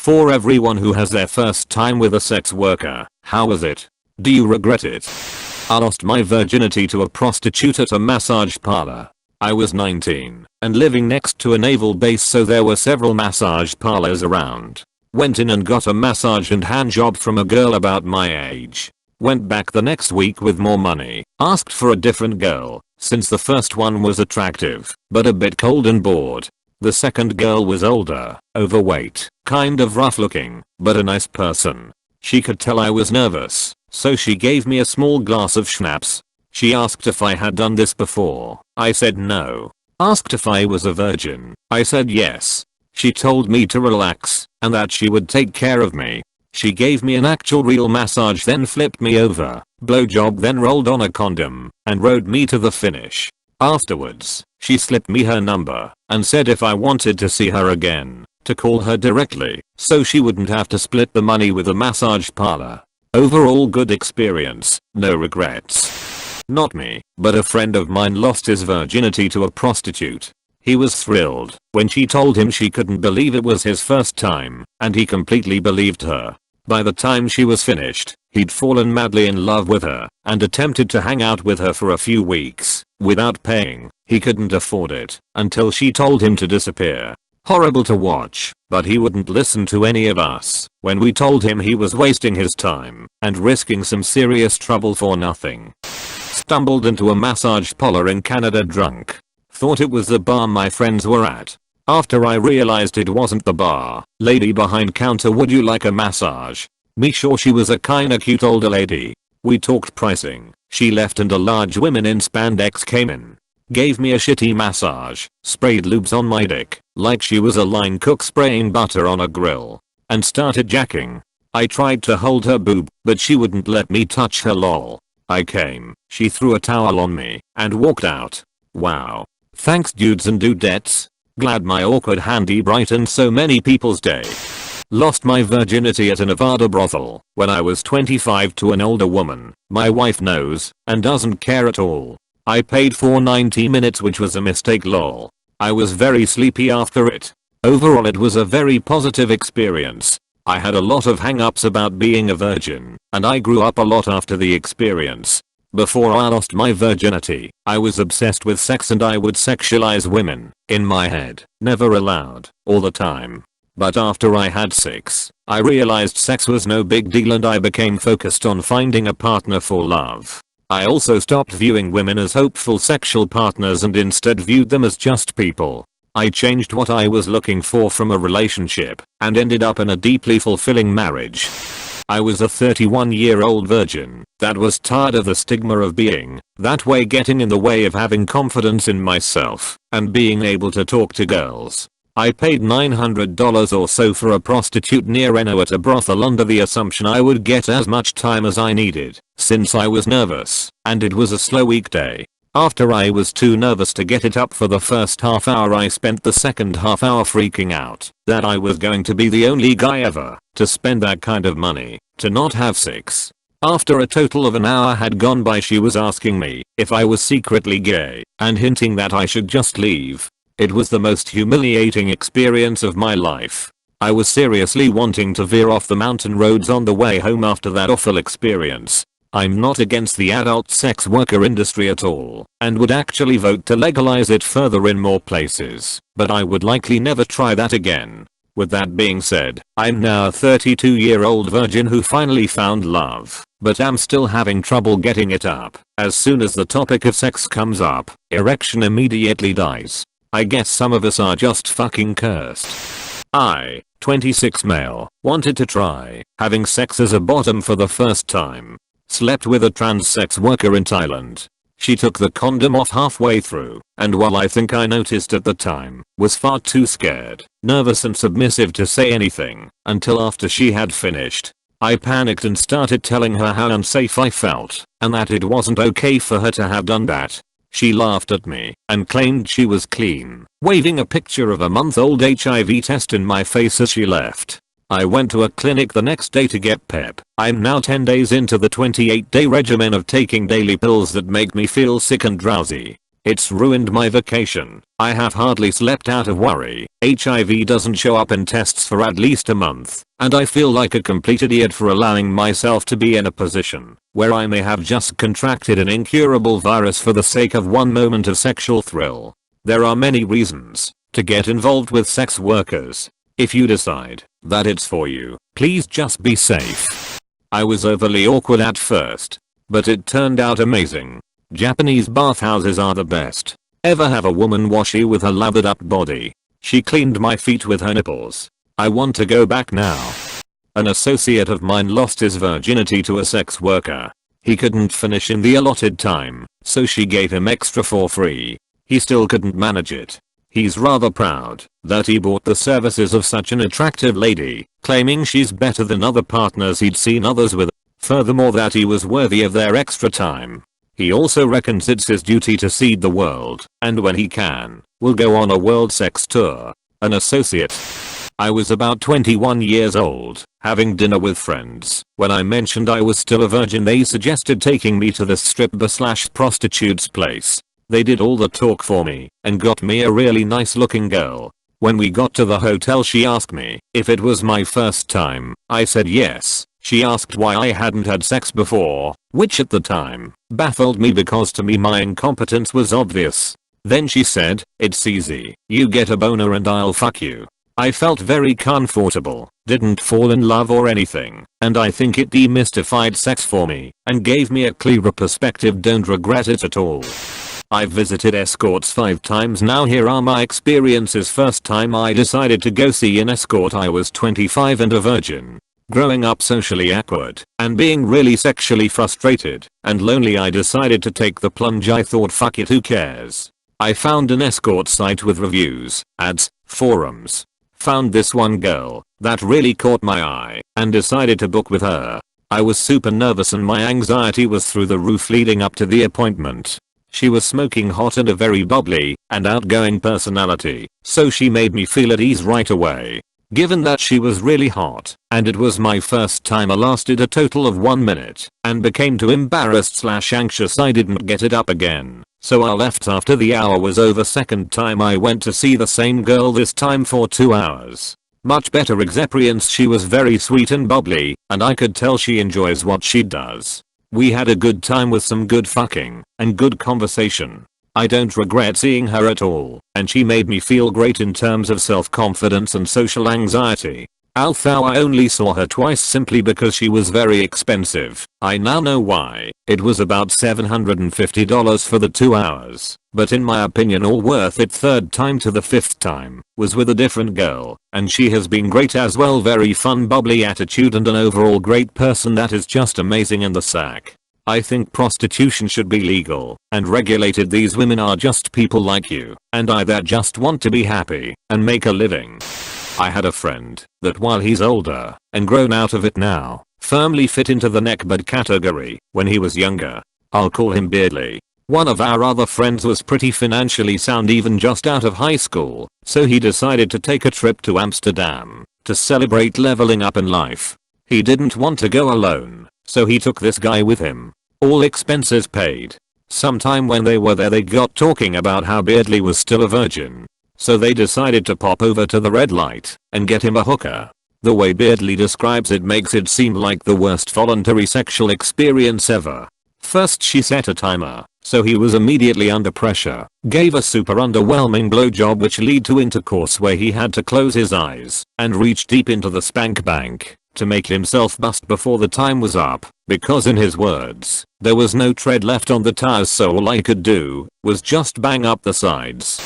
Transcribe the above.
For everyone who has their first time with a sex worker, how was it? Do you regret it? I lost my virginity to a prostitute at a massage parlor. I was 19 and living next to a naval base, so there were several massage parlors around. Went in and got a massage and hand job from a girl about my age. Went back the next week with more money. Asked for a different girl, since the first one was attractive, but a bit cold and bored. The second girl was older, overweight, kind of rough looking, but a nice person. She could tell I was nervous, so she gave me a small glass of schnapps. She asked if I had done this before. I said no. Asked if I was a virgin. I said yes. She told me to relax and that she would take care of me. She gave me an actual real massage, then flipped me over, blowjob, then rolled on a condom and rode me to the finish. Afterwards, she slipped me her number and said if I wanted to see her again, to call her directly so she wouldn't have to split the money with the massage parlor. Overall good experience, no regrets. Not me, but a friend of mine lost his virginity to a prostitute. He was thrilled when she told him she couldn't believe it was his first time, and he completely believed her. By the time she was finished, he'd fallen madly in love with her and attempted to hang out with her for a few weeks without paying. He couldn't afford it until she told him to disappear. Horrible to watch, but he wouldn't listen to any of us when we told him he was wasting his time and risking some serious trouble for nothing. Stumbled into a massage parlor in Canada drunk. Thought it was the bar my friends were at. After I realized it wasn't the bar, lady behind counter, would you like a massage? Me sure, she was a kinda cute older lady. We talked pricing. She left and a large woman in spandex came in. Gave me a shitty massage, sprayed lubes on my dick, like she was a line cook spraying butter on a grill, and started jacking. I tried to hold her boob, but she wouldn't let me touch her lol. I came, she threw a towel on me, and walked out. Wow. Thanks dudes and dudettes. Glad my awkward handy brightened so many people's day. Lost my virginity at a Nevada brothel when I was 25 to an older woman. My wife knows and doesn't care at all. I paid for 90 minutes, which was a mistake lol. I was very sleepy after it. Overall it was a very positive experience. I had a lot of hang-ups about being a virgin, and I grew up a lot after the experience. Before I lost my virginity, I was obsessed with sex and I would sexualize women, in my head, never allowed, all the time. But after I had sex, I realized sex was no big deal and I became focused on finding a partner for love. I also stopped viewing women as hopeful sexual partners and instead viewed them as just people. I changed what I was looking for from a relationship and ended up in a deeply fulfilling marriage. I was a 31-year-old virgin that was tired of the stigma of being that way getting in the way of having confidence in myself and being able to talk to girls. I paid $900 or so for a prostitute near Reno at a brothel under the assumption I would get as much time as I needed since I was nervous and it was a slow weekday. After I was too nervous to get it up for the first half hour, I spent the second half hour freaking out that I was going to be the only guy ever to spend that kind of money to not have sex. After a total of an hour had gone by, she was asking me if I was secretly gay and hinting that I should just leave. It was the most humiliating experience of my life. I was seriously wanting to veer off the mountain roads on the way home after that awful experience. I'm not against the adult sex worker industry at all and would actually vote to legalize it further in more places, but I would likely never try that again. With that being said, I'm now a 32-year-old virgin who finally found love, but am still having trouble getting it up. As soon as the topic of sex comes up, erection immediately dies. I guess some of us are just fucking cursed. I, 26 male, wanted to try having sex as a bottom for the first time. Slept with a trans sex worker in Thailand. She took the condom off halfway through, and while I think I noticed at the time, was far too scared, nervous and submissive to say anything until after she had finished. I panicked and started telling her how unsafe I felt and that it wasn't okay for her to have done that. She laughed at me and claimed she was clean, waving a picture of a month-old HIV test in my face as she left. I went to a clinic the next day to get PEP. I'm now 10 days into the 28-day regimen of taking daily pills that make me feel sick and drowsy. It's ruined my vacation. I have hardly slept out of worry. HIV doesn't show up in tests for at least a month, and I feel like a complete idiot for allowing myself to be in a position where I may have just contracted an incurable virus for the sake of one moment of sexual thrill. There are many reasons to get involved with sex workers. If you decide that it's for you, please just be safe. I was overly awkward at first, but it turned out amazing. Japanese bathhouses are the best. Ever have a woman wash you with her lathered up body? She cleaned my feet with her nipples. I want to go back now. An associate of mine lost his virginity to a sex worker. He couldn't finish in the allotted time, so she gave him extra for free. He still couldn't manage it. He's rather proud that he bought the services of such an attractive lady, claiming she's better than other partners he'd seen others with. Furthermore, that he was worthy of their extra time. He also reckons it's his duty to seed the world, and when he can, will go on a world sex tour. An associate. I was about 21 years old, having dinner with friends. When I mentioned I was still a virgin, they suggested taking me to the stripper/prostitute's place. They did all the talk for me and got me a really nice looking girl. When we got to the hotel, she asked me if it was my first time. I said yes. She asked why I hadn't had sex before, which at the time baffled me because to me my incompetence was obvious. Then she said, "It's easy. You get a boner and I'll fuck you." I felt very comfortable, didn't fall in love or anything, and I think it demystified sex for me and gave me a clearer perspective. Don't regret it at all. I've visited escorts 5 times now. Here are my experiences. First time I decided to go see an escort, I was 25 and a virgin. Growing up socially awkward and being really sexually frustrated and lonely, I decided to take the plunge. I thought, fuck it, who cares? I found an escort site with reviews, ads, forums. Found this one girl that really caught my eye and decided to book with her. I was super nervous and my anxiety was through the roof leading up to the appointment. She was smoking hot and a very bubbly and outgoing personality, so she made me feel at ease right away. Given that she was really hot and it was my first time, I lasted a total of 1 minute and became too embarrassed/anxious I didn't get it up again, so I left after the hour was over. Second time I went to see the same girl, this time for 2 hours. Much better experience. She was very sweet and bubbly and I could tell she enjoys what she does. We had a good time with some good fucking and good conversation. I don't regret seeing her at all, and she made me feel great in terms of self-confidence and social anxiety. Although I only saw her twice simply because she was very expensive. I now know why. It was about $750 for the 2 hours, but in my opinion all worth it. Third time to the 5th time was with a different girl, and she has been great as well. Very fun, bubbly attitude and an overall great person that is just amazing in the sack. I think prostitution should be legal and regulated. These women are just people like you and I that just want to be happy and make a living. I had a friend that, while he's older and grown out of it now, firmly fit into the neckbeard category when he was younger. I'll call him Beardly. One of our other friends was pretty financially sound, even just out of high school, so he decided to take a trip to Amsterdam to celebrate leveling up in life. He didn't want to go alone, so he took this guy with him. All expenses paid. Sometime when they were there, they got talking about how Beardly was still a virgin. So they decided to pop over to the red light and get him a hooker. The way Beardly describes it makes it seem like the worst voluntary sexual experience ever. First she set a timer, so he was immediately under pressure, gave a super underwhelming blowjob which led to intercourse where he had to close his eyes and reach deep into the spank bank to make himself bust before the time was up, because in his words, there was no tread left on the tires, so all I could do was just bang up the sides.